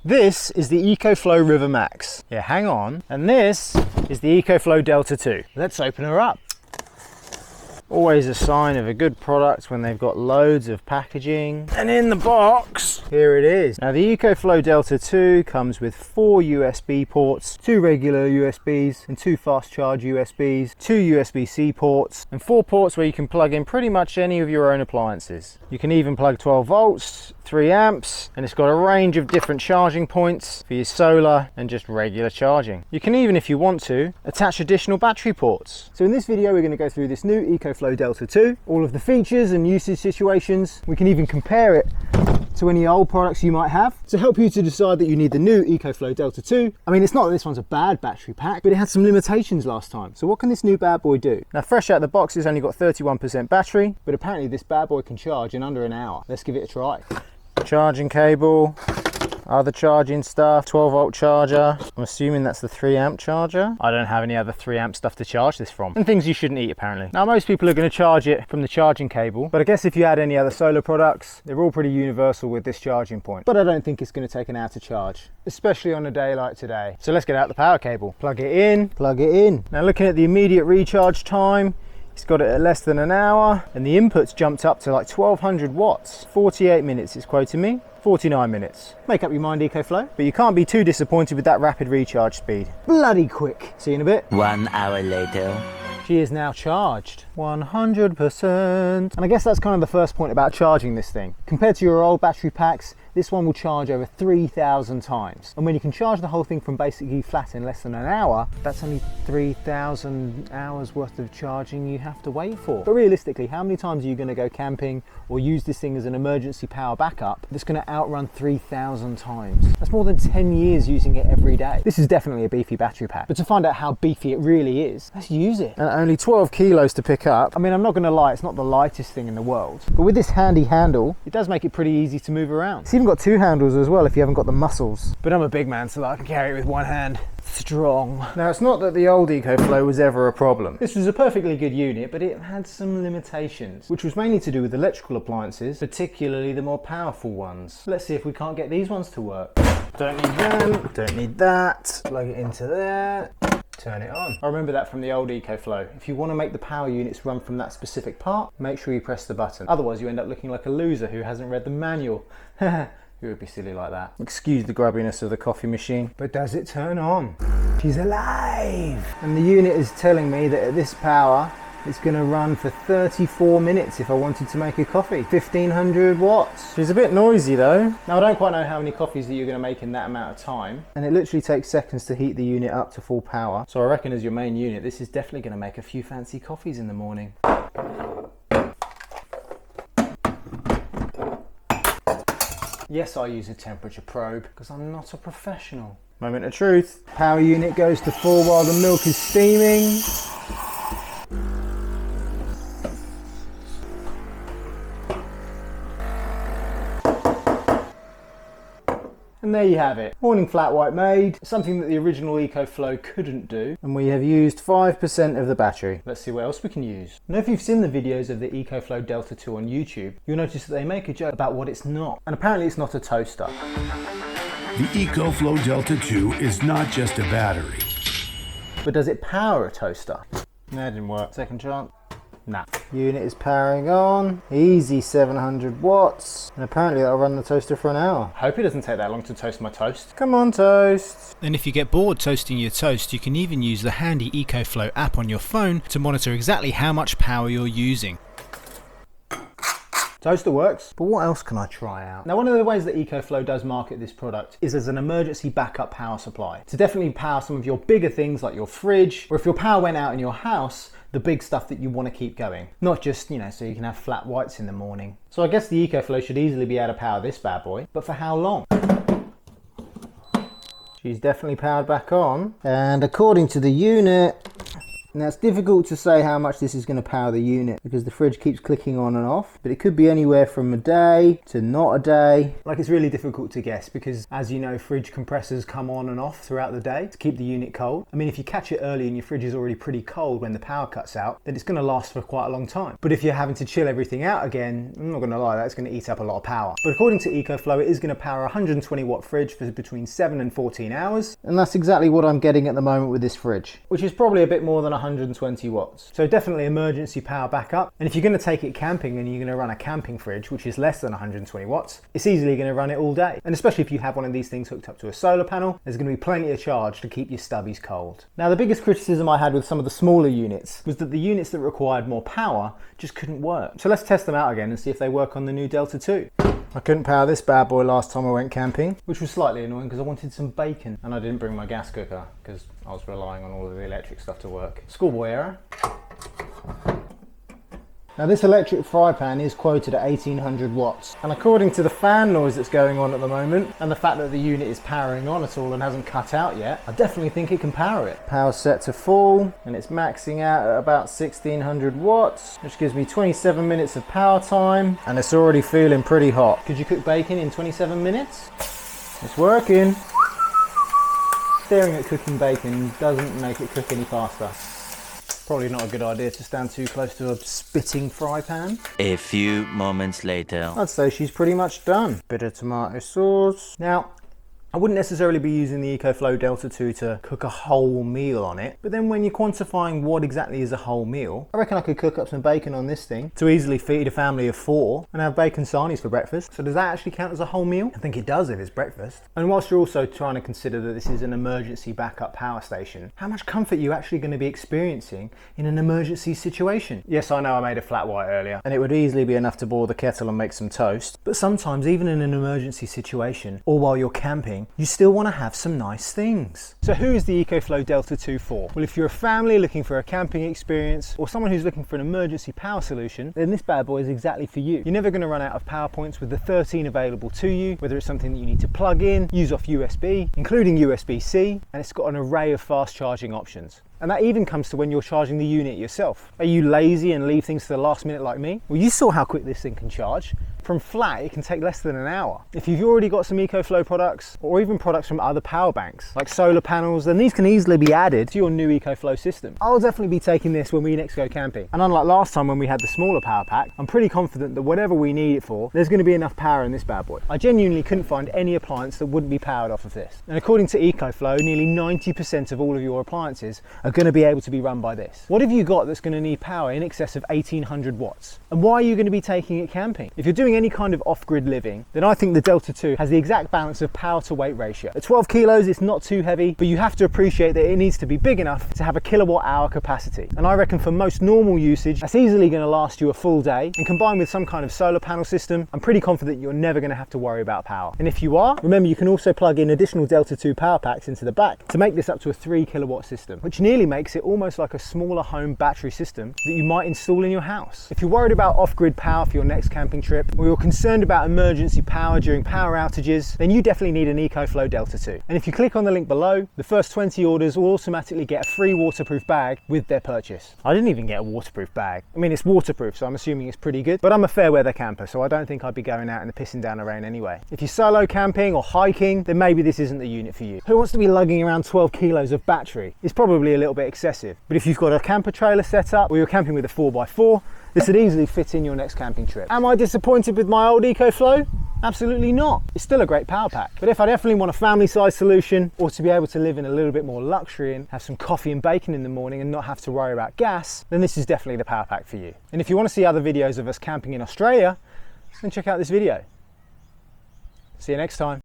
This is the Ecoflow River Max. Yeah, hang on. And this is the Ecoflow Delta 2. Let's open her up. Always a sign of a good product when they've got loads of packaging. And in the box, here it is. Now the Ecoflow Delta 2 comes with 4 USB ports, 2 regular USBs and 2 fast charge USBs, 2 USB-C ports, and 4 ports where you can plug in pretty much any of your own appliances. You can even plug 12 volts, 3 amps, and it's got a range of different charging points for your solar and just regular charging. You can even, if you want to, attach additional battery ports. So in this video, we're going to go through this new Ecoflow Delta 2, all of the features and usage situations. We can even compare it to any old products you might have to help you to decide that you need the new Ecoflow Delta 2. I mean, it's not that this one's a bad battery pack, but it had some limitations last time. So what can this new bad boy do? Now, fresh out the box, it's only got 31% battery, but apparently this bad boy can charge in under an hour. Let's give it a try. Charging cable, other charging stuff, 12 volt charger. I'm assuming that's the 3 amp charger. I don't have any other 3 amp stuff to charge this from. And things you shouldn't eat apparently. Now most people are going to charge it from the charging cable, but I guess if you add any other solar products, they're all pretty universal with this charging point. But I don't think it's going to take an hour to charge, especially on a day like today. So let's get out the power cable. Plug it in, plug it in. Now looking at the immediate recharge time, it's got it at less than an hour, and the input's jumped up to like 1200 watts. 48 minutes it's quoting me, 49 minutes. Make up your mind, Ecoflow, but you can't be too disappointed with that rapid recharge speed. Bloody quick. See you in a bit. 1 hour later. She is now charged 100%. And I guess that's kind of the first point about charging this thing. Compared to your old battery packs, this one will charge over 3,000 times. And when you can charge the whole thing from basically flat in less than an hour, that's only 3,000 hours worth of charging you have to wait for. But realistically, how many times are you going to go camping or use this thing as an emergency power backup that's going to outrun 3,000 times? That's more than 10 years using it every day. This is definitely a beefy battery pack. But to find out how beefy it really is, let's use it. And only 12 kilos to pick up. I mean, I'm not going to lie, it's not the lightest thing in the world. But with this handy handle, it does make it pretty easy to move around. It's even got 2 handles as well if you haven't got the muscles. But I'm a big man, so I can carry it with one hand. Strong. Now, it's not that the old Ecoflow was ever a problem. This was a perfectly good unit, but it had some limitations, which was mainly to do with electrical appliances, particularly the more powerful ones. Let's see if we can't get these ones to work. Don't need them, don't need that. Plug it into there. Turn it on. I remember that from the old Ecoflow. If you want to make the power units run from that specific part, make sure you press the button. Otherwise you end up looking like a loser who hasn't read the manual. Who would be silly like that? Excuse the grubbiness of the coffee machine, but does it turn on? She's alive! And the unit is telling me that at this power, it's going to run for 34 minutes if I wanted to make a coffee. 1500 watts. She's a bit noisy though. Now I don't quite know how many coffees that you're going to make in that amount of time. And it literally takes seconds to heat the unit up to full power. So I reckon as your main unit, this is definitely going to make a few fancy coffees in the morning. Yes, I use a temperature probe because I'm not a professional. Moment of truth. Power unit goes to full while the milk is steaming. And there you have it. Morning flat white made, something that the original Ecoflow couldn't do. And we have used 5% of the battery. Let's see what else we can use. Now if you've seen the videos of the Ecoflow Delta 2 on YouTube, you'll notice that they make a joke about what it's not. And apparently it's not a toaster. The Ecoflow Delta 2 is not just a battery. But does it power a toaster? That didn't work. Second chance. Nah. Unit is powering on. Easy 700 watts. And apparently that'll run the toaster for an hour. Hope it doesn't take that long to toast my toast. Come on, toast. And if you get bored toasting your toast, you can even use the handy Ecoflow app on your phone to monitor exactly how much power you're using. Toaster works, but what else can I try out? Now, one of the ways that Ecoflow does market this product is as an emergency backup power supply. To definitely power some of your bigger things like your fridge, or if your power went out in your house, the big stuff that you want to keep going. Not just, you know, so you can have flat whites in the morning. So I guess the Ecoflow should easily be able to power this bad boy, but for how long? She's definitely powered back on. And according to the unit, Now it's difficult to say how much this is going to power the unit because the fridge keeps clicking on and off, but it could be anywhere from a day to not a day. Like, it's really difficult to guess because, as you know, fridge compressors come on and off throughout the day to keep the unit cold. I mean, if you catch it early and your fridge is already pretty cold when the power cuts out, then it's going to last for quite a long time. But if you're having to chill everything out again, I'm not going to lie, that's going to eat up a lot of power. But according to Ecoflow, it is going to power a 120 watt fridge for between 7 and 14 hours. And that's exactly what I'm getting at the moment with this fridge, which is probably a bit more than 120 watts. So definitely emergency power backup. And if you're going to take it camping and you're going to run a camping fridge, which is less than 120 watts, it's easily going to run it all day. And especially if you have one of these things hooked up to a solar panel, there's going to be plenty of charge to keep your stubbies cold. Now, the biggest criticism I had with some of the smaller units was that the units that required more power just couldn't work. So let's test them out again and see if they work on the new Delta 2. I couldn't power this bad boy last time I went camping, which was slightly annoying because I wanted some bacon and I didn't bring my gas cooker because I was relying on all of the electric stuff to work. Schoolboy error. Now, this electric fry pan is quoted at 1800 watts, and according to the fan noise that's going on at the moment and the fact that the unit is powering on at all and hasn't cut out yet, I definitely think it can power it. Power set to full and it's maxing out at about 1600 watts, which gives me 27 minutes of power time, and it's already feeling pretty hot. Could you cook bacon in 27 minutes? It's working. Staring at cooking bacon doesn't make it cook any faster. Probably not a good idea to stand too close to a spitting fry pan. A few moments later. I'd say she's pretty much done. Bit of tomato sauce. Now, I wouldn't necessarily be using the Ecoflow Delta 2 to cook a whole meal on it, but then when you're quantifying what exactly is a whole meal, I reckon I could cook up some bacon on this thing to easily feed a family of 4 and have bacon sarnies for breakfast. So does that actually count as a whole meal? I think it does if it's breakfast. And whilst you're also trying to consider that this is an emergency backup power station, how much comfort are you actually going to be experiencing in an emergency situation? Yes, I know I made a flat white earlier, and it would easily be enough to boil the kettle and make some toast, but sometimes even in an emergency situation or while you're camping, you still want to have some nice things. So who is the Ecoflow Delta 2 for? Well, if you're a family looking for a camping experience or someone who's looking for an emergency power solution, then this bad boy is exactly for you. You're never going to run out of power points with the 13 available to you, whether it's something that you need to plug in, use off USB, including USB-C, and it's got an array of fast charging options. And that even comes to when you're charging the unit yourself. Are you lazy and leave things to the last minute like me? Well, you saw how quick this thing can charge. From flat, it can take less than an hour. If you've already got some Ecoflow products, or even products from other power banks, like solar panels, then these can easily be added to your new Ecoflow system. I'll definitely be taking this when we next go camping. And unlike last time when we had the smaller power pack, I'm pretty confident that whatever we need it for, there's going to be enough power in this bad boy. I genuinely couldn't find any appliance that wouldn't be powered off of this. And according to Ecoflow, nearly 90% of all of your appliances are going to be able to be run by this. What have you got that's going to need power in excess of 1800 watts? And why are you going to be taking it camping? If you're doing any kind of off-grid living, then I think the Delta 2 has the exact balance of power to weight ratio. At 12 kilos, it's not too heavy, but you have to appreciate that it needs to be big enough to have a kilowatt hour capacity. And I reckon for most normal usage, that's easily going to last you a full day. And combined with some kind of solar panel system, I'm pretty confident you're never going to have to worry about power. And if you are, remember you can also plug in additional Delta 2 power packs into the back to make this up to a 3 kilowatt system, which nearly makes it almost like a smaller home battery system that you might install in your house. If you're worried about off-grid power for your next camping trip, or you're concerned about emergency power during power outages, then you definitely need an Ecoflow Delta 2. And if you click on the link below, the first 20 orders will automatically get a free waterproof bag with their purchase. I didn't even get a waterproof bag. I mean, it's waterproof, so I'm assuming it's pretty good, but I'm a fair weather camper, so I don't think I'd be going out in the pissing down the rain anyway. If you're solo camping or hiking, then maybe this isn't the unit for you. Who wants to be lugging around 12 kilos of battery? It's probably a little bit excessive, but if you've got a camper trailer set up or you're camping with a 4x4, this would easily fit in your next camping trip. Am I disappointed with my old Ecoflow? Absolutely not. It's still a great power pack. But if I definitely want a family size solution, or to be able to live in a little bit more luxury and have some coffee and bacon in the morning and not have to worry about gas, then this is definitely the power pack for you. And if you want to see other videos of us camping in Australia, then check out this video. See you next time.